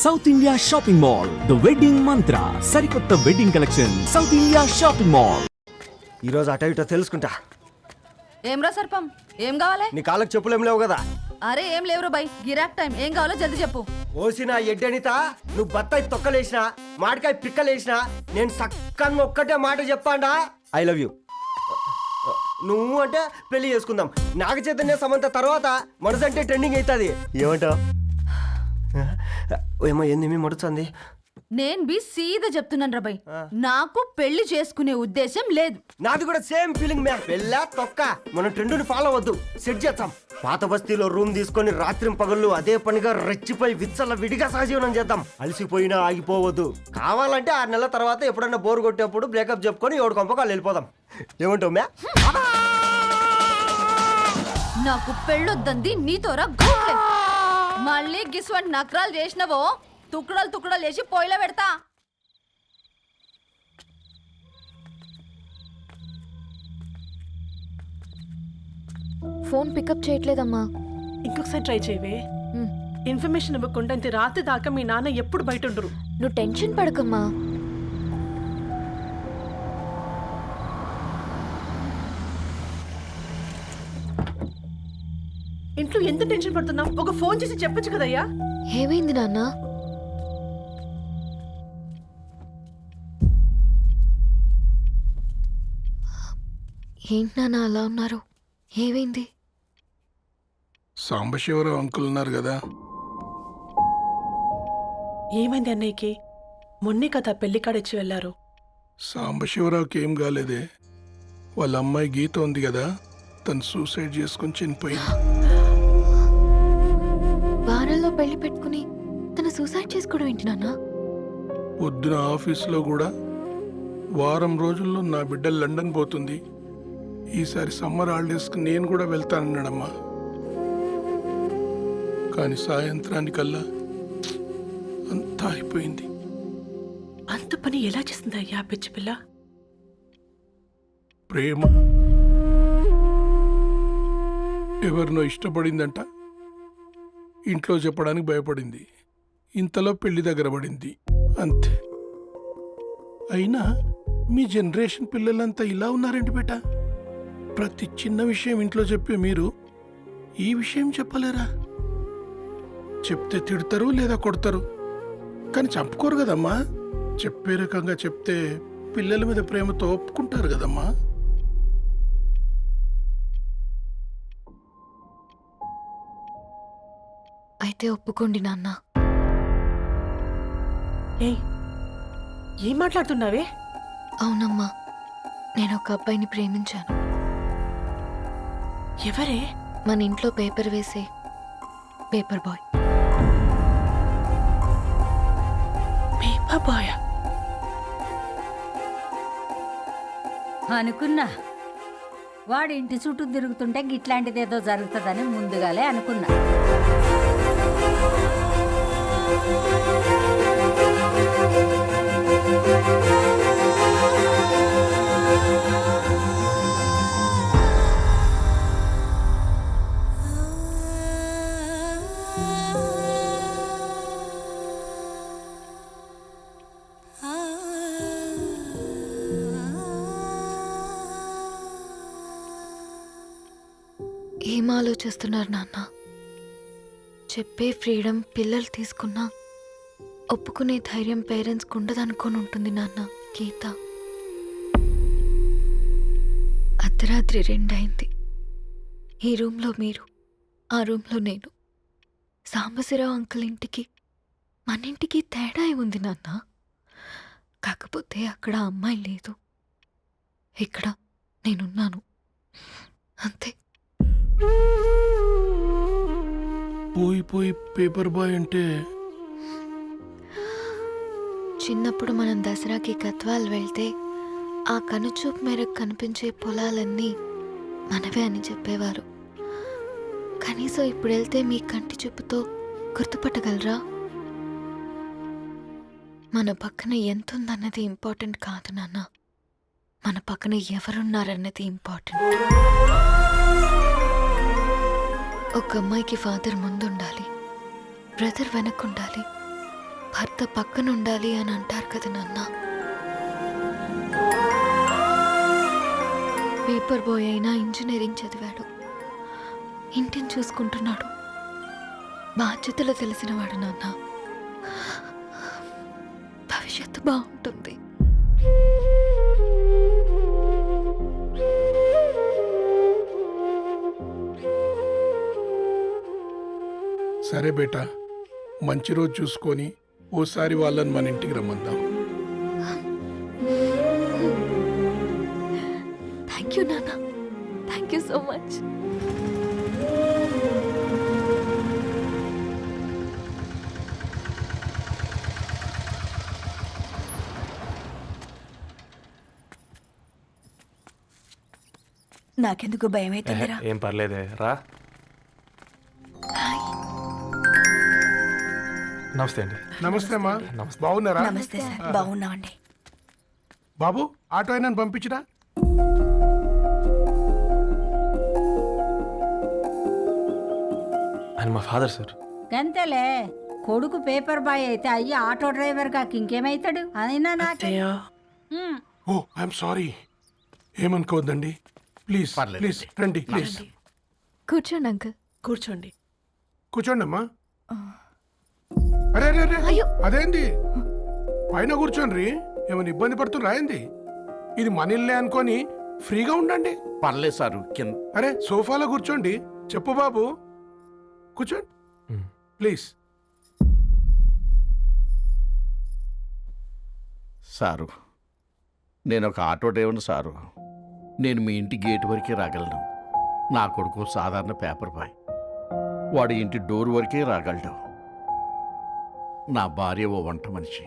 South India shopping mall the wedding మంత్ర సరికొత్త wedding collection south India shopping mall. ఈరోజు అటో ఇటో తెలుసుకుంటా. ఏం రా సర్పం, ఏం కావాలి? నీ కాళ్ళకి చెప్పులేం లేవు కదా? అరే ఏం లేవురా బై, గిరాక్ టైం. ఏం కావాలో జల్దీ చెప్పు. ఓసిన ఎడ్డనిత, నువ్వు బత్తాయి తొక్కలేసినా మాడికాయ పిక్కలేసినా నేను సక్కంగా ఒక్కటే మాట చెప్పాండా, ఐ లవ్ యూ. నువ్వు అంటే పెళ్లి చేసుకుందాం. నాగ చైతన్య సమంత తర్వాత మనసంటే ట్రెండింగ్ అవుతుంది. ఏమంటావు? ఏమో ఏంది మడుతుంది? నేను బి సీదా చెప్తున్నాను రా బై, నాకు పెళ్లి చేసుకునే ఉద్దేశం లేదు. నాది కూడా సేమ్ ఫీలింగ్ మ్యా. పెళ్ళా తొక్క, మనం ట్రెండ్ని ఫాలో అవద్దు, సెట్ చేస్తాం. పాత బస్తీలో రూమ్ తీసుకొని రాత్రి పగళ్ళు అదే పనిగా రెచ్చిపోయి విచ్చల విడిగా సహజీవనం చేద్దాం. అలసిపోయినా ఆగిపోవద్దు. కావాలంటే 6 నెలల తర్వాత ఎప్పుడన్నా బోర్ కొట్టేప్పుడు బ్రేకప్ చెప్పుకొని ఎవడు కొంపకాలు వెళ్ళిపోదాం. ఏమంటావు మ్యా? నాకు పెళ్ళొద్దంది నీతోరా గోలే. మళ్ళీ గిస్వంటి నక్రాలు చేసినవో తుక్కడలు తుక్కడలు చేసి పొయ్యిలో పెడతా. ఫోన్ పికప్ చేయట్లేదమ్మా. ఇంకొకసారి ట్రై చేయవే. ఇన్ఫర్మేషన్ ఇవ్వకుండా ఇంత రాత్రి దాకా మీ నాన్న ఎప్పుడు బయట ఉండరు. నువ్వు టెన్షన్ పడకమ్మా. ఇంట్లో ఎంత టెన్షన్ పడుతున్నావు? ఒక ఫోన్ చేసి చెప్పొచ్చు కదయ్యా. ఏమైంది నాన్న? ఏంటి నాన్న అలా ఉన్నారు? ఏమైంది? సాంబశివరావు అంకుల్ ఉన్నారు కదా. ఏమైంది అన్నయ్యకి? మొన్నే కదా పెళ్లి కాడిచ్చి వెళ్ళారు. సాంబశివరావుకి ఏం కాలేదే. వాళ్ళ అమ్మాయి గీత ఉంది కదా, తను సూసైడ్ చేసుకుని చనిపోయింది. వారాల్లో పెళ్లి పెట్టుకుని తను సూసైడ్ చేసుకోవడం ఏంటి నాన్న? పొద్దున ఆఫీస్లో కూడా వారం రోజుల్లో నా బిడ్డ లండన్ పోతుంది, ఈసారి సమ్మర్ హాలిడేస్కి నేను కూడా వెళ్తానన్నాడమ్మా. కానీ సాయంత్రానికల్లా అంతా అయిపోయింది. అంత పని ఎలా చేస్తుంది అయ్యా పిచ్చి పిల్ల? ప్రేమ ఎవరినో ఇష్టపడిందంట, ఇంట్లో చెప్పడానికి భయపడింది. ఇంతలో పెళ్లి దగ్గర పడింది, అంతే. అయినా మీ జనరేషన్ పిల్లలంతా ఇలా ఉన్నారండి బేట. ప్రతి చిన్న విషయం ఇంట్లో చెప్పే మీరు ఈ విషయం చెప్పలేరా? చెప్తే తిడతారు లేదా కొడతారు, కానీ చంపుకోరు కదమ్మా. చెప్పే రకంగా చెప్తే పిల్లల మీద ప్రేమతో ఒప్పుకుంటారు కదమ్మా. అయితే ఒప్పుకోండి నాన్న. ఏం మాట్లాడుతున్నావే? అవునమ్మా, నేను ఒక అబ్బాయిని ప్రేమించాను. ఎవరే? మన ఇంట్లో పేపర్ వేసే పేపర్ బాయ్. పేపర్ బాయ్ అనుకున్నా. వాడి ఇంటి చుట్టూ తిరుగుతుంటే గిట్లాంటిదేదో జరుగుతుందని ముందుగాలే అనుకున్నా. ఏం ఆలోచిస్తున్నారు నాన్న? చెప్పే ఫ్రీడమ్ పిల్లలు తీసుకున్నా ఒప్పుకునే ధైర్యం పేరెంట్స్కి ఉండదనుకొని ఉంటుంది నాన్న. గీత అర్ధరాత్రి 2 అయింది. ఈ రూమ్లో మీరు, ఆ రూమ్లో నేను. సాంబశివరావు అంకుల్ ఇంటికి మన ఇంటికి తేడా ఉంది నాన్న. కాకపోతే అక్కడ అమ్మాయి లేదు, ఇక్కడ నేనున్నాను, అంతే. పోయి పేపర్ బాయ్ అంటే చిన్నప్పుడు మనం దసరాకి గద్వాల్ వెళ్తే ఆ కనుచూపు మేరకు కనిపించే పొలాలన్నీ మనవే అని చెప్పేవారు. కనీసం ఇప్పుడు వెళ్తే మీ కంటి చూపుతో గుర్తుపట్టగలరా? మన పక్కన ఎంత ఉందన్నది ఇంపార్టెంట్ కాదు నాన్న, మన పక్కన ఎవరున్నారన్నది ఇంపార్టెంట్. ఒక అమ్మాయికి ఫాదర్ ముందుండాలి, బ్రదర్ వెనక్కుండాలి, భర్త పక్కన ఉండాలి అని అంటారు కదా నాన్న. పేపర్ బాయ్ అయినా ఇంజనీరింగ్ చదివాడు, ఇంటిని చూసుకుంటున్నాడు, బాధ్యతలు తెలిసినవాడు నాన్న. భవిష్యత్తు బాగుంటుంది. సరే బేటా, మంచి రోజు చూసుకొని ఓసారి వాళ్ళని మన ఇంటికి రమ్మందాం. థ్యాంక్ యూ నాన్న, థ్యాంక్ యూ సో మచ్. నాకెందుకు భయం అవుతుందిరా. ఏం పర్లేదే రా. నమస్తే అండి. నమస్తే అమ్మా, బాగున్నారా? నమస్తే సార్, బాగున్నామండి. బాబు, ఆటో అయినా పంపించినా? ఆయన మా ఫాదర్ సార్. గంతేలే, కొడుకు పేపర్ బాయ్ అయితే అయ్యి ఆటో డ్రైవర్ కాక ఇంకేమైతాడు? అయినా నాకు అత్తయ్య ఓ ఐఎమ్ సారీ, ఏమనుకోవద్దండి. ప్లీజ్ ప్లీజ్ రండి, ప్లీజ్ కూర్చోండి అంకుల్. కూర్చోండి. కూర్చోండి అమ్మా. అరే అరే అరే, అదేంది పైన కూర్చోండి, ఏమైనా ఇబ్బంది పడుతున్నా ఏంది? ఇది మన ఇల్లే అనుకొని ఫ్రీగా ఉండండి. పర్లేదు సారు, కింద అరే సోఫాలో కూర్చోండి. చెప్పు బాబు, కూర్చోండి ప్లీజ్. సారు, నేను ఒక ఆటో డ్రైవర్ని సారు. నేను మీ ఇంటి గేట్ వరకే రాగలను. నా కొడుకు సాధారణ పేపర్ బాయ్, వాడి ఇంటి డోర్ వరకే రాగలడు. నా భార్య ఓ వంట మనిషి,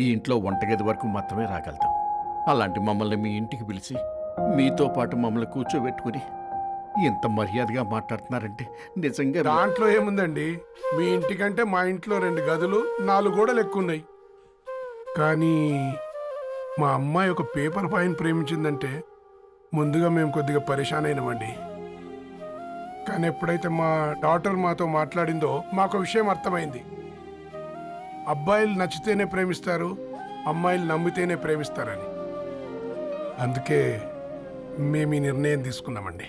ఈ ఇంట్లో వంటగది వరకు మాత్రమే రాగలదు. అలాంటి మమ్మల్ని మీ ఇంటికి పిలిచి మీతో పాటు మమ్మల్ని కూర్చోబెట్టుకుని ఎంత మర్యాదగా మాట్లాడుతున్నారంటే నిజంగా దాంట్లో ఏముందండి, మీ ఇంటికంటే మా ఇంట్లో 2 గదులు 4 గోడలు ఎక్కువ ఉన్నాయి. కానీ మా అమ్మాయి ఒక పేపర్ బాయ్ని ప్రేమించిందంటే ముందుగా మేము కొద్దిగా పరేషాన్ అయినామండి. కానీ ఎప్పుడైతే మా డాటర్ మాతో మాట్లాడిందో మాకు విషయం అర్థమైంది. అబ్బాయిలు నచ్చితేనే ప్రేమిస్తారు, అమ్మాయిలు నమ్మితేనే ప్రేమిస్తారని. అందుకే మేము ఈ నిర్ణయం తీసుకున్నామండి.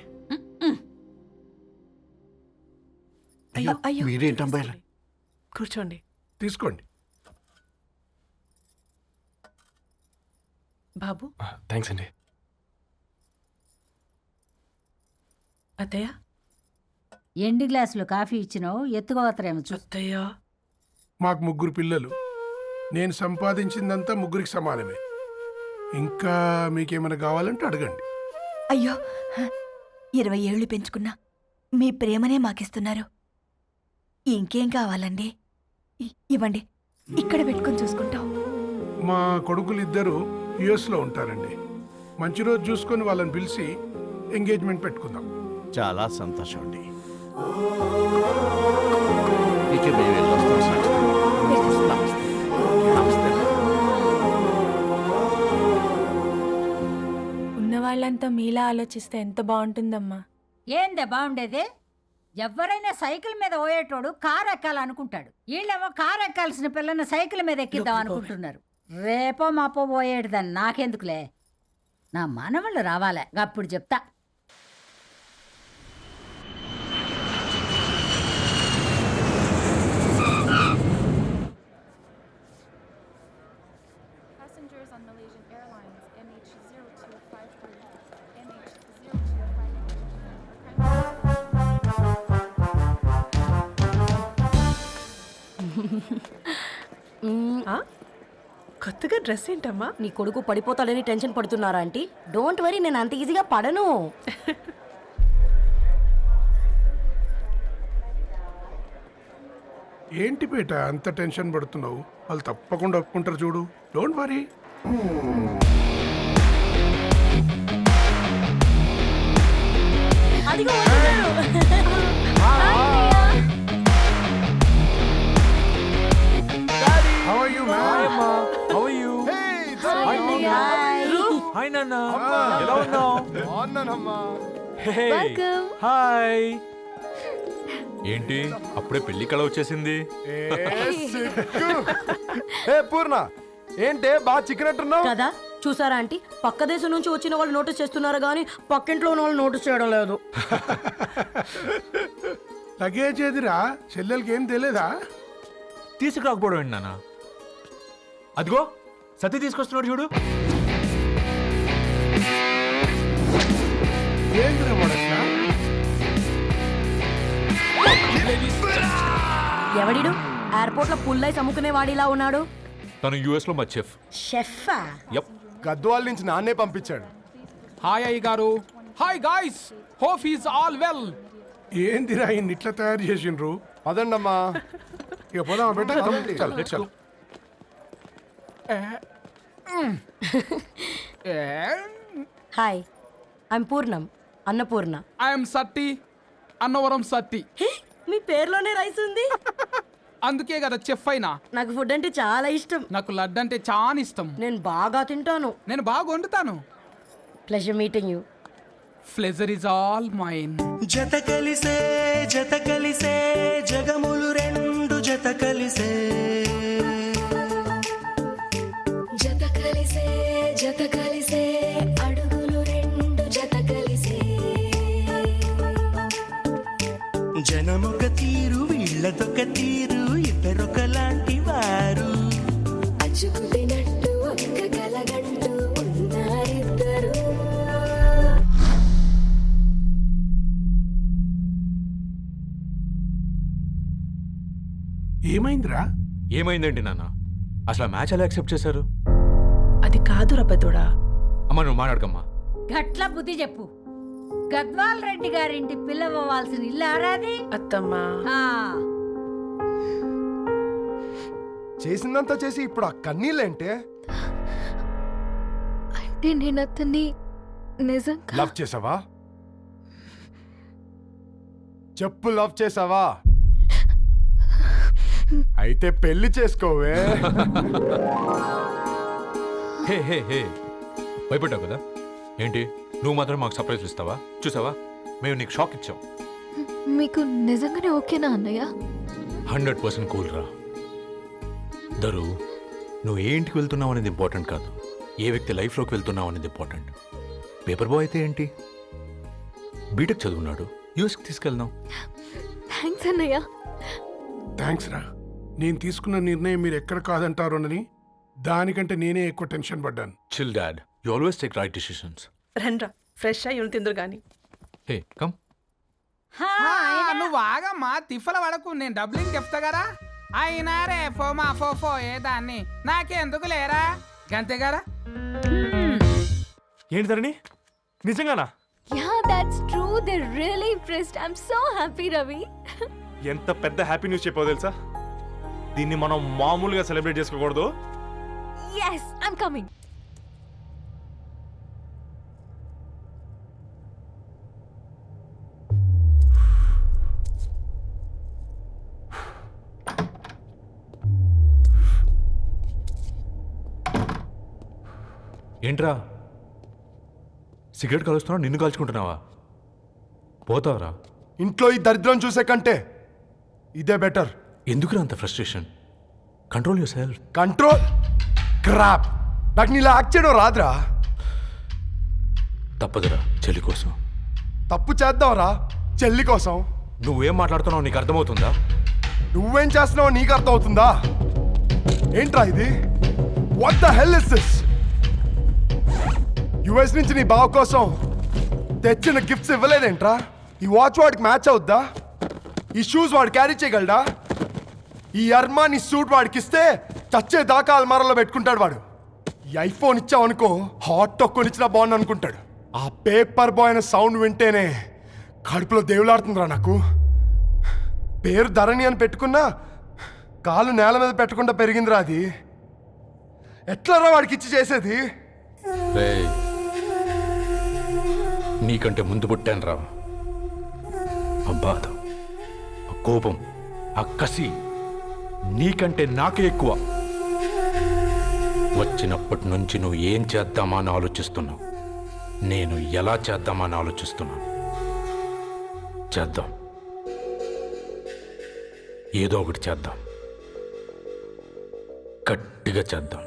అయ్యో మీరేంటి అమ్మాయిలు? కూర్చోండి. తీసుకోండి. బాబు. థ్యాంక్స్ అండి. అత్తయ్య. ఎండి గ్లాసులో కాఫీ ఇచ్చినావు, ఎత్తుకోవతరేమో చూ. అత్తయ్య. మాకు 3 పిల్లలు, నేను సంపాదించిందంతా 3కి సమానమే. ఇంకా మీకేమైనా కావాలంటే అడగండి. అయ్యో 20 ఏళ్ళు పెంచుకున్నా మీ ప్రేమనే మాకిస్తున్నారు. ఇంకేం కావాలండి? ఇవ్వండి, ఇక్కడ పెట్టుకొని చూసుకుంటాం. మా కొడుకులు 2 యుఎస్లో ఉంటారండి. మంచి రోజు చూసుకొని వాళ్ళని పిలిచి ఎంగేజ్మెంట్ పెట్టుకుందాం. చాలా సంతోషం అండి. ఇక మేము వెళ్ళొస్తాం సార్. నమస్తే. నమస్తే. ఉన్నవాళ్ళంతా మీలా ఆలోచిస్తే ఎంత బాగుంటుందమ్మా. ఏందే బాగుండేది? ఎవరైనా సైకిల్ మీద పోయేటోడు కారు ఎక్కాలనుకుంటాడు, వీళ్ళేమో కారు ఎక్కాల్సిన పిల్లని సైకిల్ మీద ఎక్కిద్దాం అనుకుంటున్నారు. రేపో మాపో పోయేటిదని నాకెందుకులే, నా మనవాళ్ళు రావాలే, అప్పుడు చెప్తా. కొత్తగా డ్రెస్ ఏంటమ్మా? నీ కొడుకు పడిపోతాడని టెన్షన్ పడుతున్నారా ఆంటీ? డోంట్ వరీ, నేను అంత ఈజీగా పడను. ఏంటి పేట అంత టెన్షన్ పడుతున్నావు? వాళ్ళు తప్పకుండా ఒప్పుకుంటారు చూడు. Don't worry. అదిగో వస్తున్నారు. How are you, man? How are you? Hi నాన్న, ఎలా ఉన్నావు? వెల్కమ్. హాయ్. ఏంటి అప్పుడే పెళ్లి కళ వచ్చేసింది? ఏ పూర్ణ ఏంటే బాగా చిక్కినట్టున్నావు? కదా చూసారా ఆంటీ, పక్క దేశం నుంచి వచ్చిన వాళ్ళు నోటీస్ చేస్తున్నారు కానీ పక్కింట్లో ఉన్న వాళ్ళు నోటీస్ చేయడం లేదు. లగేజ్ ఏదిరా? చెల్లెలకి ఏం తెలియదా? తీసుకురాకపోవడం ఏంటి నాన్న? అదిగో సతీ తీసుకొస్తున్నాడు చూడు. ఏందిరా వాడట్లా? ఎవడిడు ఎయిర్పోర్ట్ లో పుల్లై అమ్ముకునే వాడిలా ఉన్నాడు? తను యుఎస్ లో మా చెఫ్. షెఫా? గద్వాల నుంచి నాన్నే పంపించాడు. హాయ్ అయ్య గారు. Hi guys, hope is all well. ఏందిరా ఇన్ని ఇట్లా తయారు చేసిండ్రు? పదండమ్మా. ఇక పోదామా బెట్ట? చల్. హాయ్, ఐమ్ పూర్ణం, అన్నపూర్ణ. ఐఎమ్ సత్తి, అన్నవరం సత్తి. మీ పేరులోనే రైస్ ఉంది. అందుకే కదా చెఫ్ అయినా. నాకు ఫుడ్ అంటే చాలా ఇష్టం. నాకు లడ్డు అంటే చాలా ఇష్టం. నేను బాగా తింటాను. నేను బాగా వండుతాను. Pleasure meeting you. Pleasure is all mine. జత కలిసే జగములు రెండు జత కలిసే అడుగులు రెండు జత కలిసే జనమొక తీరు వీళ్ళదొక తీరు ఇద్దరొకలాంటి వారు అచ్చుకుతినట్టు ఒక్క కలగంటూ ఉన్నారిద్దరు. ఏమైందిరా? ఏమైందేంటి నాన్న? అసలు ఆ మ్యాచ్ ఎలా యాక్సెప్ట్ చేశారు? అది కాదు రబ్బతోడా. అమ్మ నువ్వు మాట్లాడకమ్మా. గట్ల బుద్ధి చెప్పు. గద్వాల్ రెడ్డి గారింటి పిల్లవ్వాల్సిన ఇల్లు ఆరాది. అత్తమ్మా, చేసిందంతా చేసి ఇప్పుడు ఆ కన్నీళ్ళేంటే? అంటే నేను అతన్ని నిజంగా లవ్ చేసావా? చెప్పు, లవ్ చేసావా? అయితే పెళ్లి చేసుకోవే. హే హే హే, భయపడ్డావు కదా? ఏంటి నువ్వు మాత్రం మాకు సర్ప్రైజ్ ఇస్తావా? చూసావా, మేము నీకు షాక్ ఇచ్చాం. మీకు నిజంగానే ఓకేనా అన్నయ్య? 100% కూల్ రా. దరు, నువ్వు ఏ ఇంటికి వెళ్తున్నావు అనేది ఇంపార్టెంట్ కాదు, ఏ వ్యక్తి లైఫ్లోకి వెళ్తున్నావు అనేది ఇంపార్టెంట్. పేపర్ బాయ్ అయితే ఏంటి, బీటెక్ చదువున్నాడు, యూఎస్కి తీసుకెళ్దాం. థ్యాంక్స్ అన్నయ్య. థ్యాంక్స్ రా. నేను తీసుకున్న నిర్ణయం మీరు ఎక్కడ కాదంటారోనని దానికంటే నేనే ఎక్కువ టెన్షన్ పడ్డాను. Chill dad, you always take right decisions. రండ్రా ఫ్రెష్ అయ్యి తిందురు గాని. Hey come. నువ్వు ఆగమ్మా, తిఫల పడకు, నేను డబ్లింగ్ చెప్తా కదా. అయినా రే ఫోమా ఫోఫో ఏదాన్ని నాకెందుకు లేరా గంతే కదా. ఏంటి ధరణి, నిజంగానా? Yeah, that's true. They're really impressed. I'm so happy, Ravi. ఎంత పెద్ద హ్యాపీ న్యూస్ చెప్పావు తెలుసా? దీన్ని మనం మామూలుగా సెలబ్రేట్ చేసుకోకూడదు. Yes, I'm coming. ఏంట్రా సిగరెట్ కాలుస్తున్నావు, నిన్ను కాల్చుకుంటున్నావా? పోతావరా? ఇంట్లో ఈ దరిద్రం చూసే కంటే ఇదే బెటర్. ఎందుకురా అంత frustration? Control your self. Control crap. నాకు నీలా యాక్ట్ చేయడం రాదురా. తప్పదురా, చెల్లి కోసం. తప్పు చేద్దాంరా చెల్లి కోసం. నువ్వేం మాట్లాడుతున్నావు నీకు అర్థమవుతుందా? నువ్వేం చేస్తున్నావో నీకు అర్థం అవుతుందా? ఏంట్రా ఇది? What the hell is this? US నుంచి నీ బావ కోసం తెచ్చిన గిఫ్ట్స్ ఇవ్వలేదేంట్రా? ఈ వాచ్ వాడికి మ్యాచ్ అవుద్దా? ఈ షూస్ వాడు క్యారీ చేయగలడా? ఈ అర్మానీ సూట్ వాడికి ఇస్తే చచ్చే దాకా అల్మారాలో పెట్టుకుంటాడు వాడు. ఈ ఐఫోన్ ఇచ్చావనుకో హాట్ టొక్కని ఇచ్చినా బాగుంది అనుకుంటాడు. ఆ పేపర్ బాయ్ అనే సౌండ్ వింటేనే కడుపులో దేవులాడుతుందిరా నాకు. పేరు ధరణి అని పెట్టుకున్నా కాలు నేల మీద పెట్టకుండా పెరిగిందిరా అది. ఎట్లారా వాడికి ఇచ్చి చేసేది? నీకంటే ముందు పుట్టాను రా. ఆ బాధ, ఆ కోపం, ఆ కసి నీకంటే నాకే ఎక్కువ. వచ్చినప్పటి నుంచి నువ్వు ఏం చేద్దామా అని ఆలోచిస్తున్నావు, నేను ఎలా చేద్దామా అని ఆలోచిస్తున్నాను. చేద్దాం, ఏదో ఒకటి చేద్దాం. గట్టిగా చేద్దాం.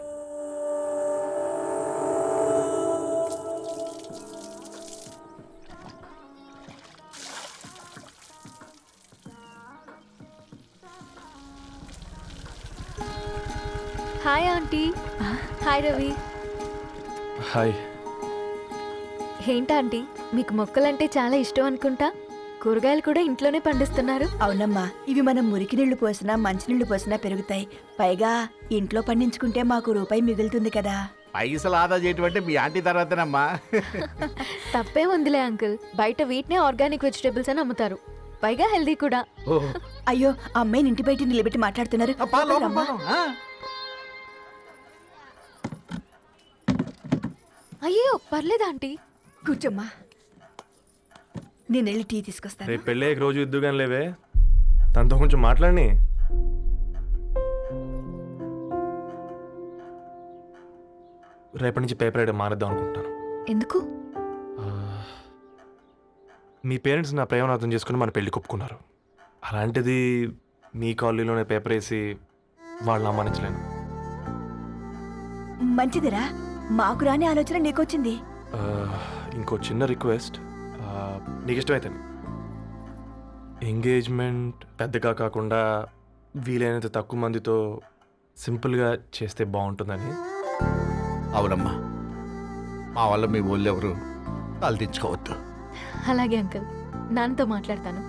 Hi aunty. Hi Ravi. Hi. ఏంటా ఆంటీ, మీకు మొక్కలంటే చాలా ఇష్టం అనుకుంటా. కూరగాయలు కూడా ఇంట్లోనే పండిస్తున్నారు. అవునమ్మా, ఇవి మనం మురికి నీళ్లు పోసినా మంచినీళ్లు పోసినా పెరుగుతాయి. పైగా ఇంట్లో పండించుకుంటే మాకు రూపాయి మిగులుతుంది కదా. పైసలు ఆదా చేయటం అంటే మీ ఆంటీ తర్వాతనమ్మా. తప్పే ఉందిలే అంకుల్, బయట వీటినే ఆర్గానిక్ వెజిటేబుల్స్ అని అమ్ముతారు. పైగా హెల్దీ కూడా. అయ్యో, అమ్మాయిని ఇంటి బయట నిలబెట్టి మాట్లాడుతున్నారు. రమ్మా. అయ్యో పర్లేదు ఆంటీ. కూర్చోమ్మా, నేను వెళ్ళి టీ తీసుకొస్తాను. రేపు పెళ్ళే రోజు ఇద్దుగాని లేవే, తనతో కొంచెం మాట్లాడి. రేపటి నుంచి పేపర్ రైడ్ మానేద్దాం అనుకుంటాను. ఎందుకు? మీ పేరెంట్స్ నా ప్రేమను అర్థం చేసుకుని మన పెళ్లి ఒప్పుకున్నారు. అలాంటిది మీ కాలనీలోనే పేపర్ వేసి వాళ్ళని అమ్మానించలేను. మంచిదిరా, మాకు రాని ఆలోచన నీకొచ్చింది. ఇంకో చిన్న రిక్వెస్ట్, నీకు ఇష్టమైతే ఎంగేజ్మెంట్ పెద్దగా కాకుండా వీలైనంత తక్కువ మందితో సింపుల్గా చేస్తే బాగుంటుందని. అవునమ్మా, మా వల్ల మీ ఊళ్ళో ఎవరు తల తెచ్చుకోవద్దు. అలాగే అంకుల్, నాన్నతో మాట్లాడతాను.